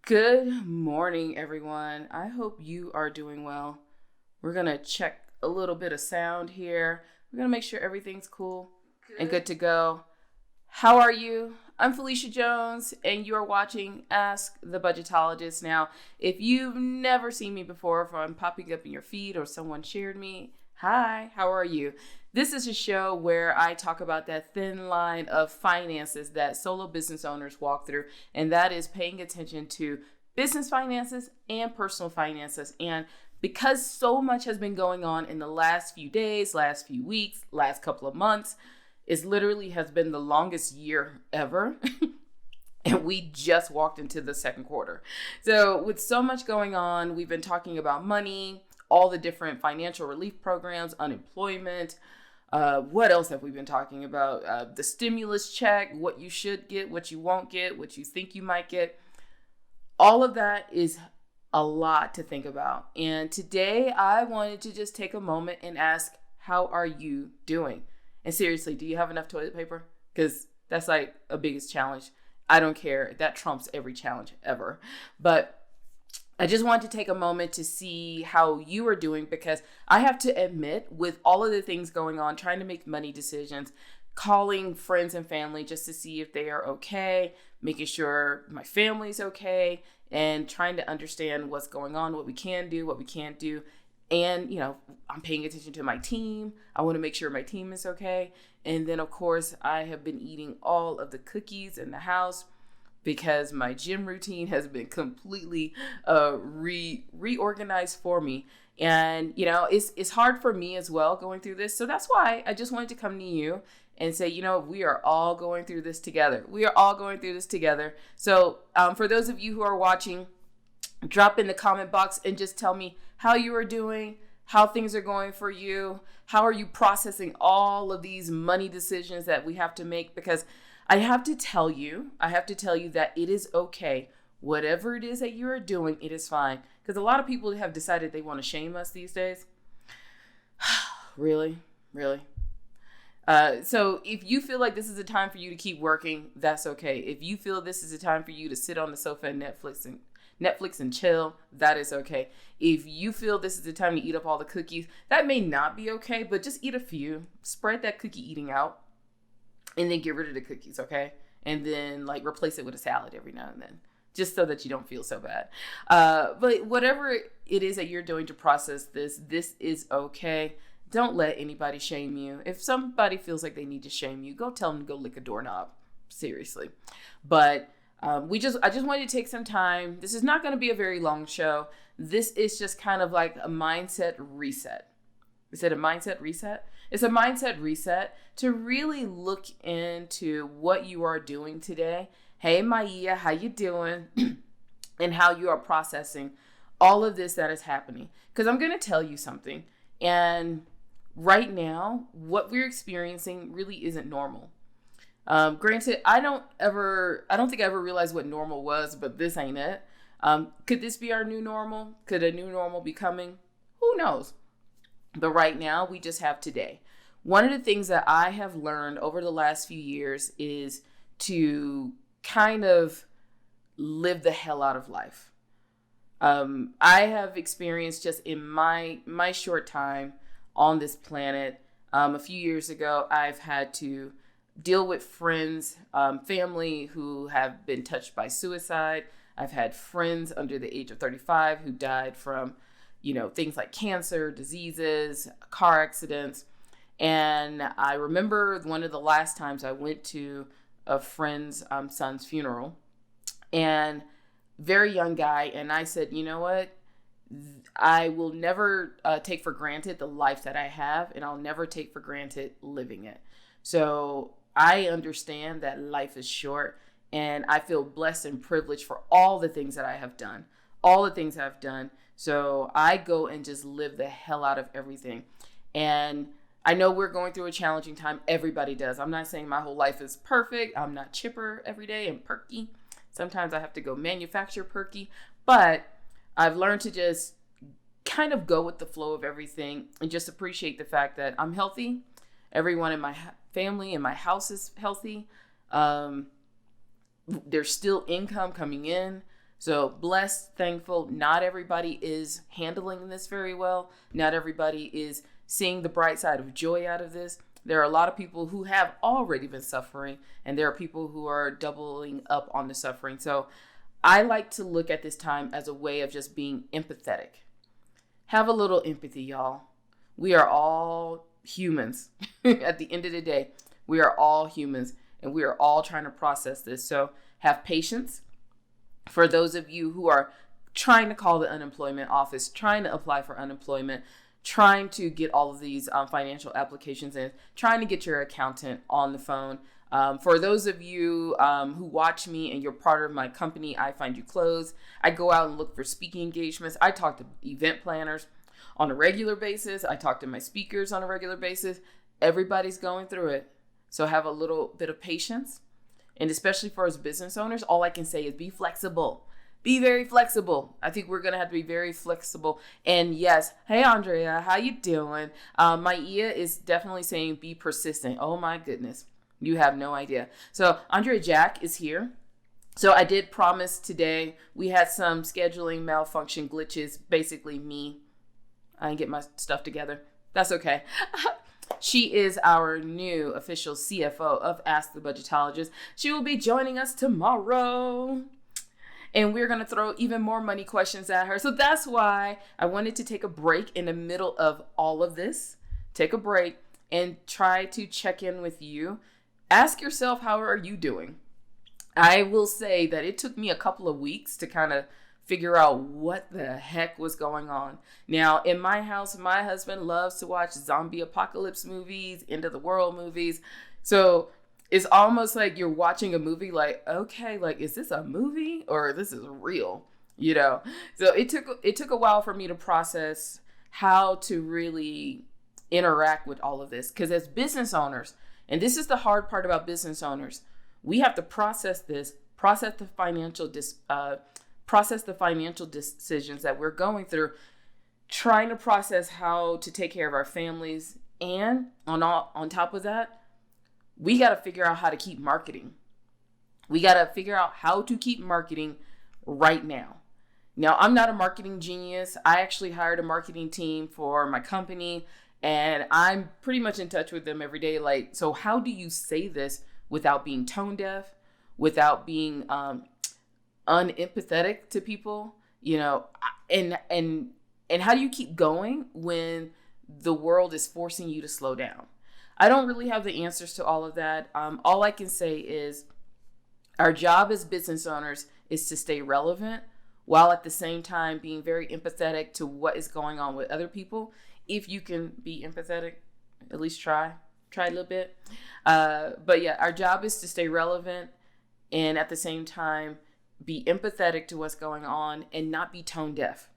Good morning, everyone. I hope you are doing well. We're going to check a little bit of sound here. We're going to make sure everything's cool and good to go. How are you? I'm Phylecia Jones, and you are watching Ask the Budgetologist. Now, if you've never seen me before, if I'm popping up in your feed or someone shared me, hi, how are you? This is a show where I talk about that thin line of finances that solo business owners walk through, and that is paying attention to business finances and personal finances. And because so much has been going on in the last few days, last few weeks, last couple of months, it literally has been the longest year ever. And we just walked into the second quarter. So with so much going on, we've been talking about money, all the different financial relief programs, unemployment. What else have we been talking about? The stimulus check, what you should get, what you won't get, what you think you might get. All of that is a lot to think about. And today I wanted to just take a moment and ask, how are you doing? And seriously, do you have enough toilet paper? Because that's like a biggest challenge. I don't care. That trumps every challenge ever. But I just wanted to take a moment to see how you are doing, because I have to admit, with all of the things going on, trying to make money decisions, calling friends and family just to see if they are okay, making sure my family's okay, and trying to understand what's going on, what we can do, what we can't do. And, I'm paying attention to my team. I want to make sure my team is okay. And then, of course, I have been eating all of the cookies in the house because my gym routine has been completely reorganized for me. And, it's hard for me as well going through this. So that's why I just wanted to come to you and say, we are all going through this together. We are all going through this together. So for those of you who are watching, drop in the comment box and just tell me how you are doing, how things are going for you. How are you processing all of these money decisions that we have to make? Because I have to tell you that it is okay. Whatever it is that you are doing, it is fine. Because a lot of people have decided they want to shame us these days. Really? So if you feel like this is a time for you to keep working, that's okay. If you feel this is a time for you to sit on the sofa and Netflix and chill, that is okay. If you feel this is the time to eat up all the cookies, that may not be okay, but just eat a few. Spread that cookie eating out. And then get rid of the cookies, okay? And then replace it with a salad every now and then, just so that you don't feel so bad. But whatever it is that you're doing to process this is okay. Don't let anybody shame you. If somebody feels like they need to shame you, go tell them to go lick a doorknob. Seriously. But I just wanted to take some time. This is not going to be a very long show. This is just kind of like a mindset reset. Is it a mindset reset? It's a mindset reset to really look into what you are doing today. Hey, Maya, how you doing? And how you are processing all of this that is happening. Because I'm going to tell you something. And right now, what we're experiencing really isn't normal. Granted, I don't think I ever realized what normal was, but this ain't it. Could this be our new normal? Could a new normal be coming? Who knows? But right now, we just have today. One of the things that I have learned over the last few years is to kind of live the hell out of life. I have experienced just in my short time on this planet, a few years ago, I've had to deal with friends, family who have been touched by suicide. I've had friends under the age of 35 who died from things like cancer, diseases, car accidents. And I remember one of the last times I went to a friend's son's funeral, and very young guy. And I said, you know what? I will never take for granted the life that I have, and I'll never take for granted living it. So I understand that life is short, and I feel blessed and privileged for all the things that I have done. So I go and just live the hell out of everything. And I know we're going through a challenging time. Everybody does. I'm not saying my whole life is perfect. I'm not chipper every day and perky. Sometimes I have to go manufacture perky. But I've learned to just kind of go with the flow of everything and just appreciate the fact that I'm healthy. Everyone in my family and my house is healthy. There's still income coming in. So blessed, thankful. Not everybody is handling this very well. Not everybody is seeing the bright side of joy out of this. There are a lot of people who have already been suffering, and there are people who are doubling up on the suffering. So I like to look at this time as a way of just being empathetic. Have a little empathy, y'all. We are all humans. At the end of the day, we are all humans, and we are all trying to process this. So have patience. For those of you who are trying to call the unemployment office, trying to apply for unemployment, trying to get all of these financial applications in, trying to get your accountant on the phone. For those of you who watch me and you're part of my company, iFind You Close, I go out and look for speaking engagements. I talk to event planners on a regular basis. I talk to my speakers on a regular basis. Everybody's going through it. So have a little bit of patience. And especially for us business owners, all I can say is be flexible. Be very flexible. I think we're going to have to be very flexible. And yes, hey, Andrea, how you doing? My Ia is definitely saying be persistent. Oh, my goodness. You have no idea. So Andrea Jack is here. So I did promise today we had some scheduling malfunction glitches. Basically me. I didn't get my stuff together. That's okay. She is our new official CFO of Ask the Budgetologist. She will be joining us tomorrow. And we're going to throw even more money questions at her. So that's why I wanted to take a break in the middle of all of this. Take a break and try to check in with you. Ask yourself, how are you doing? I will say that it took me a couple of weeks to kind of figure out what the heck was going on. Now, in my house, my husband loves to watch zombie apocalypse movies, end of the world movies. So it's almost like you're watching a movie like, okay, like, is this a movie or this is real? You know? So it took a while for me to process how to really interact with all of this. Because as business owners, and this is the hard part about business owners, we have to process this, process the financial decisions that we're going through, trying to process how to take care of our families. And on top of that, we got to figure out how to keep marketing. We got to figure out how to keep marketing right now. Now, I'm not a marketing genius. I actually hired a marketing team for my company, and I'm pretty much in touch with them every day. Like, so how do you say this without being tone deaf, without being unempathetic to people, you know, and how do you keep going when the world is forcing you to slow down? I don't really have the answers to all of that. All I can say is our job as business owners is to stay relevant while at the same time being very empathetic to what is going on with other people. If you can be empathetic, at least try a little bit. But yeah, our job is to stay relevant and at the same time be empathetic to what's going on and not be tone deaf.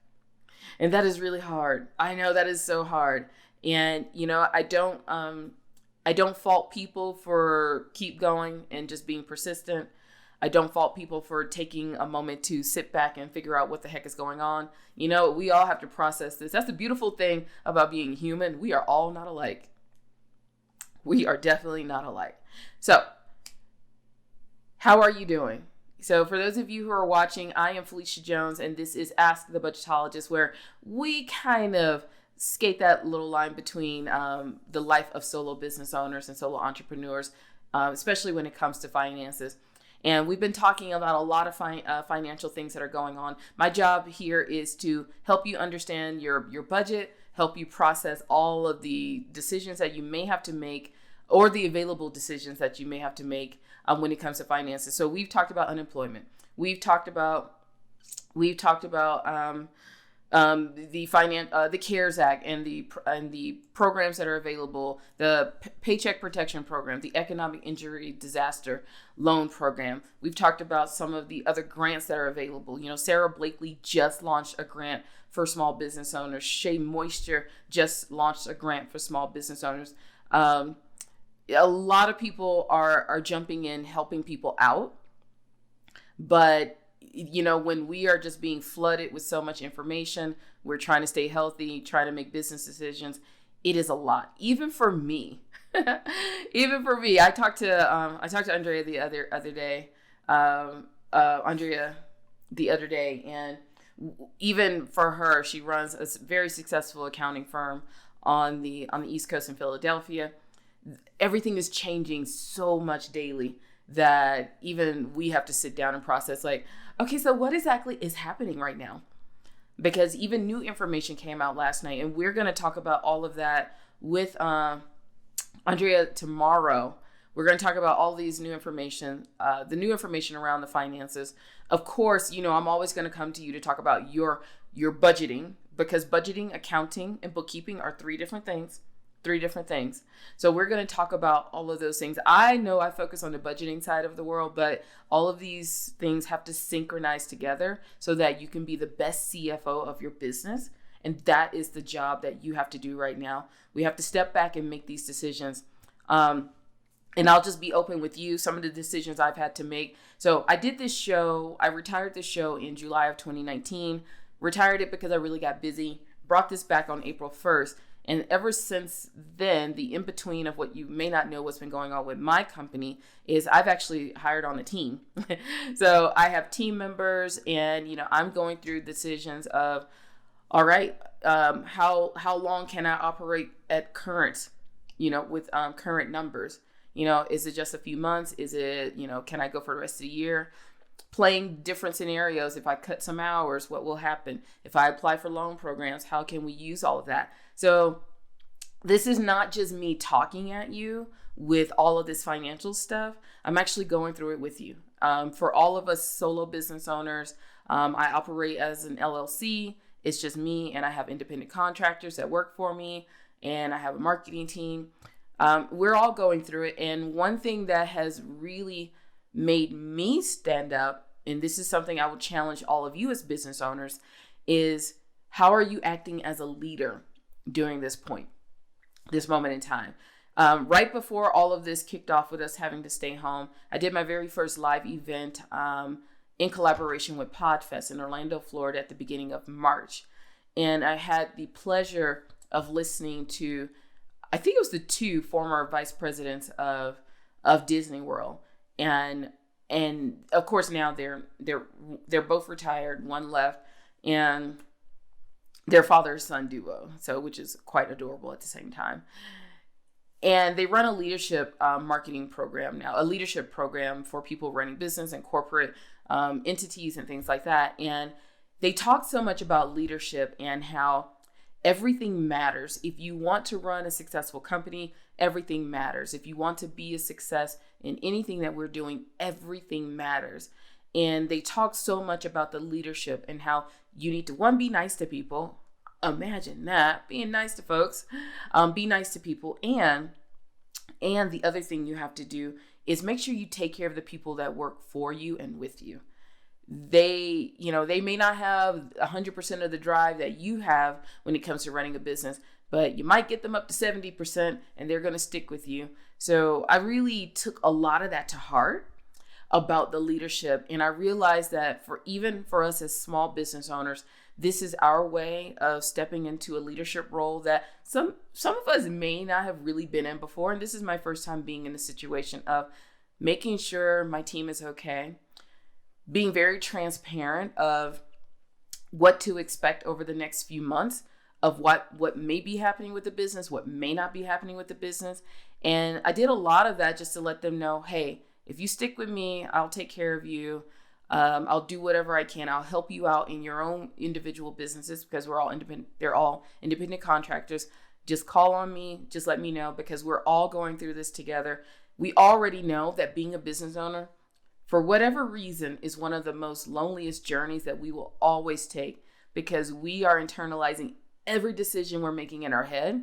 And that is really hard. I know that is so hard. And, you know, I don't fault people for keep going and just being persistent. I don't fault people for taking a moment to sit back and figure out what the heck is going on. You know, we all have to process this. That's the beautiful thing about being human. We are all not alike. We are definitely not alike. So, how are you doing? So for those of you who are watching, I am Phylecia Jones, and this is Ask the Budgetologist, where we kind of skate that little line between the life of solo business owners and solo entrepreneurs, especially when it comes to finances. And we've been talking about a lot of financial things that are going on. My job here is to help you understand your budget, help you process all of the decisions that you may have to make or the available decisions that you may have to make when it comes to finances. So we've talked about unemployment. We've talked about the CARES Act and the programs that are available, the Paycheck Protection Program, the Economic Injury Disaster Loan Program. We've talked about some of the other grants that are available. You know, Sarah Blakely just launched a grant for small business owners. Shea Moisture just launched a grant for small business owners. A lot of people are jumping in, helping people out. But, you know, when we are just being flooded with so much information, we're trying to stay healthy, trying to make business decisions. It is a lot, even for me. Even for me. I talked to Andrea the other day. Andrea, the other day, and even for her, she runs a very successful accounting firm on the East Coast in Philadelphia. Everything is changing so much daily that even we have to sit down and process, like, okay, so what exactly is happening right now? Because even new information came out last night, and we're going to talk about all of that with Andrea tomorrow. We're going to talk about all these new information, the new information around the finances. Of course, I'm always going to come to you to talk about your budgeting, because budgeting, accounting, and bookkeeping are three different things. So we're going to talk about all of those things. I know I focus on the budgeting side of the world, but all of these things have to synchronize together so that you can be the best CFO of your business. And that is the job that you have to do right now. We have to step back and make these decisions. And I'll just be open with you, some of the decisions I've had to make. So I did this show. I retired this show in July of 2019. Retired it because I really got busy. Brought this back on April 1st. And ever since then, the in-between of what you may not know what's been going on with my company is I've actually hired on a team. So I have team members, and, I'm going through decisions of, all right, how long can I operate at current, with current numbers? Is it just a few months? Is it, can I go for the rest of the year? Playing different scenarios. If I cut some hours, what will happen? If I apply for loan programs, how can we use all of that? So this is not just me talking at you with all of this financial stuff. I'm actually going through it with you. For all of us solo business owners, I operate as an LLC. It's just me, and I have independent contractors that work for me, and I have a marketing team. We're all going through it. And one thing that has really made me stand up, and this is something I would challenge all of you as business owners, is how are you acting as a leader during this moment in time? Right before all of this kicked off with us having to stay home, I did my very first live event in collaboration with PodFest in Orlando, Florida at the beginning of March. And I had the pleasure of listening to, I think it was the two former vice presidents of Disney World. And of course now they're both retired, one left, and their father-son duo, so which is quite adorable at the same time. And they run a leadership marketing program now, a leadership program for people running business and corporate entities and things like that. And they talk so much about leadership and how everything matters. If you want to run a successful company, everything matters. If you want to be a success in anything that we're doing, everything matters. And they talk so much about the leadership and how you need to, one, be nice to people. Imagine that, being nice to folks, be nice to people. And the other thing you have to do is make sure you take care of the people that work for you and with you. They may not have 100% of the drive that you have when it comes to running a business, but you might get them up to 70% and they're going to stick with you. So I really took a lot of that to heart about the leadership. And I realized that even for us as small business owners, this is our way of stepping into a leadership role that some of us may not have really been in before. And this is my first time being in a situation of making sure my team is okay, being very transparent of what to expect over the next few months, of what may be happening with the business, what may not be happening with the business. And I did a lot of that just to let them know, hey, if you stick with me, I'll take care of you. I'll do whatever I can. I'll help you out in your own individual businesses because we're all independent. They're all independent contractors. Just call on me. Just let me know because we're all going through this together. We already know that being a business owner, for whatever reason, is one of the most loneliest journeys that we will always take because we are internalizing every decision we're making in our head.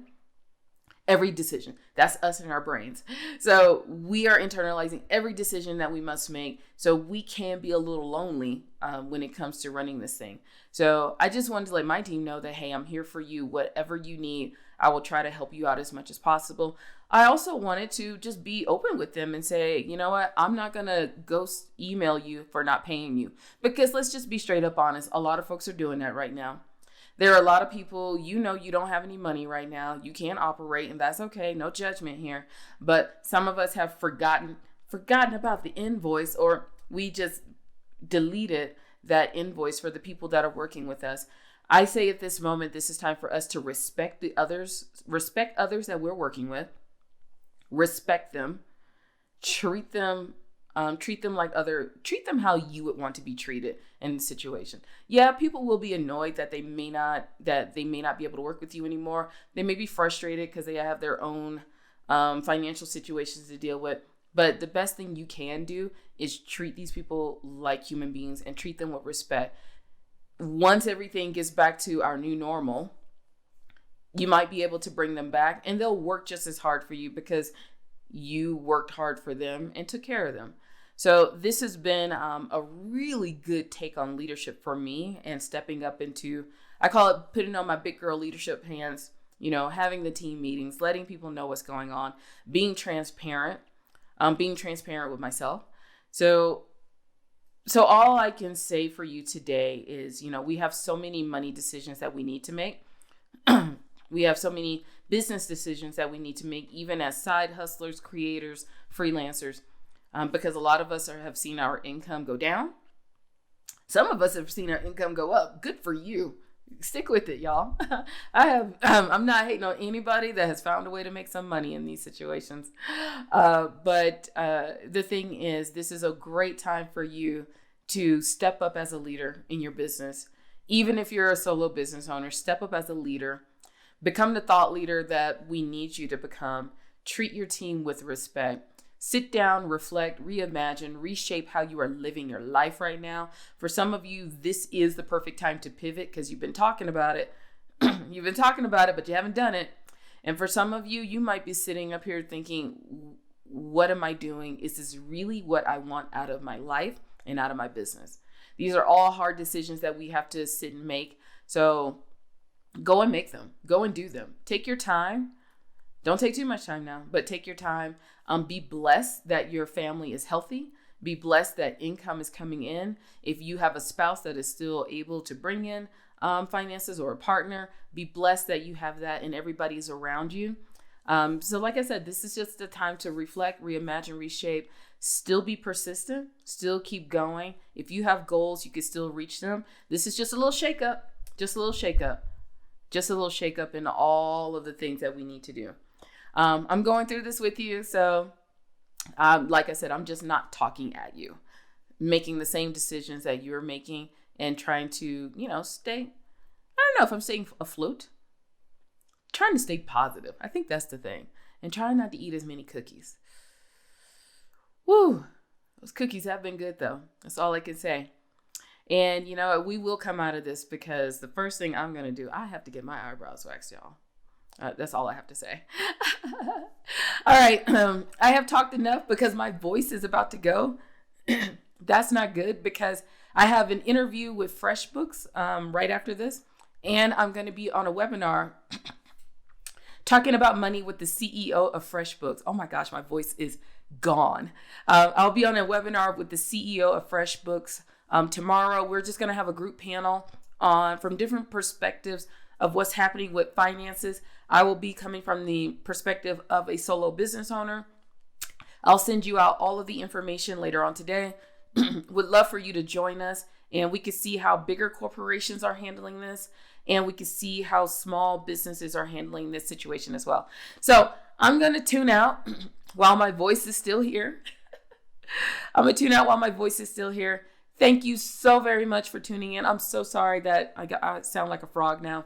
Every decision. That's us in our brains. So we are internalizing every decision that we must make. So we can be a little lonely when it comes to running this thing. So I just wanted to let my team know that, hey, I'm here for you. Whatever you need, I will try to help you out as much as possible. I also wanted to just be open with them and say, you know what, I'm not going to ghost email you for not paying you. Because let's just be straight up honest. A lot of folks are doing that right now. There are a lot of people, you don't have any money right now. You can't operate, and that's okay. No judgment here. But some of us have forgotten about the invoice, or we just deleted that invoice for the people that are working with us. I say at this moment, this is time for us to respect others that we're working with, respect them, treat them how you would want to be treated in the situation. Yeah, people will be annoyed that they may not be able to work with you anymore. They may be frustrated because they have their own financial situations to deal with. But the best thing you can do is treat these people like human beings and treat them with respect. Once everything gets back to our new normal, you might be able to bring them back, and they'll work just as hard for you because you worked hard for them and took care of them. So this has been a really good take on leadership for me, and stepping up into, I call it putting on my big girl leadership pants, having the team meetings, letting people know what's going on, being transparent with myself. So all I can say for you today is, we have so many money decisions that we need to make. We have so many business decisions that we need to make, even as side hustlers, creators, freelancers, because a lot of us have seen our income go down. Some of us have seen our income go up. Good for you. Stick with it, y'all. I'm not hating on anybody that has found a way to make some money in these situations. But the thing is, this is a great time for you to step up as a leader in your business. Even if you're a solo business owner, step up as a leader. Become the thought leader that we need you to become. Treat your team with respect. Sit down, reflect, reimagine, reshape how you are living your life right now. For some of you, this is the perfect time to pivot because you've been talking about it. You've been talking about it, but you haven't done it. And for some of you, you might be sitting up here thinking, what am I doing? Is this really what I want out of my life and out of my business? These are all hard decisions that we have to sit and make. So go and make them. Go and do them. Take your time. Don't take too much time now, but take your time. Be blessed that your family is healthy. Be blessed that income is coming in. If you have a spouse that is still able to bring in finances, or a partner, be blessed that you have that and everybody's around you. So like I said, this is just the time to reflect, reimagine, reshape, still be persistent, still keep going. If you have goals, you can still reach them. This is just a little shakeup, just a little shakeup in all of the things that we need to do. I'm going through this with you. So like I said, I'm just not talking at you, making the same decisions that you're making and trying to, stay, I don't know if I'm staying afloat, trying to stay positive. I think that's the thing. And trying not to eat as many cookies. Woo, those cookies have been good though. That's all I can say. And we will come out of this, because the first thing I'm going to do, I have to get my eyebrows waxed, y'all. That's all I have to say. All right. I have talked enough because my voice is about to go. That's not good, because I have an interview with FreshBooks right after this. And I'm going to be on a webinar talking about money with the CEO of FreshBooks. Oh my gosh, my voice is gone. I'll be on a webinar with the CEO of FreshBooks tomorrow. We're just going to have a group panel from different perspectives of what's happening with finances. I will be coming from the perspective of a solo business owner. I'll send you out all of the information later on today. Would love for you to join us, and we can see how bigger corporations are handling this, and we can see how small businesses are handling this situation as well. So I'm going to tune out while my voice is still here. Thank you so very much for tuning in. I'm so sorry that I sound like a frog now,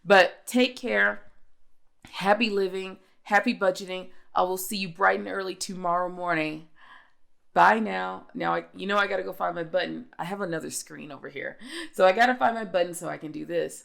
but take care. Happy living, happy budgeting. I will see you bright and early tomorrow morning. Bye now. Now, I got to go find my button. I have another screen over here. So I got to find my button so I can do this.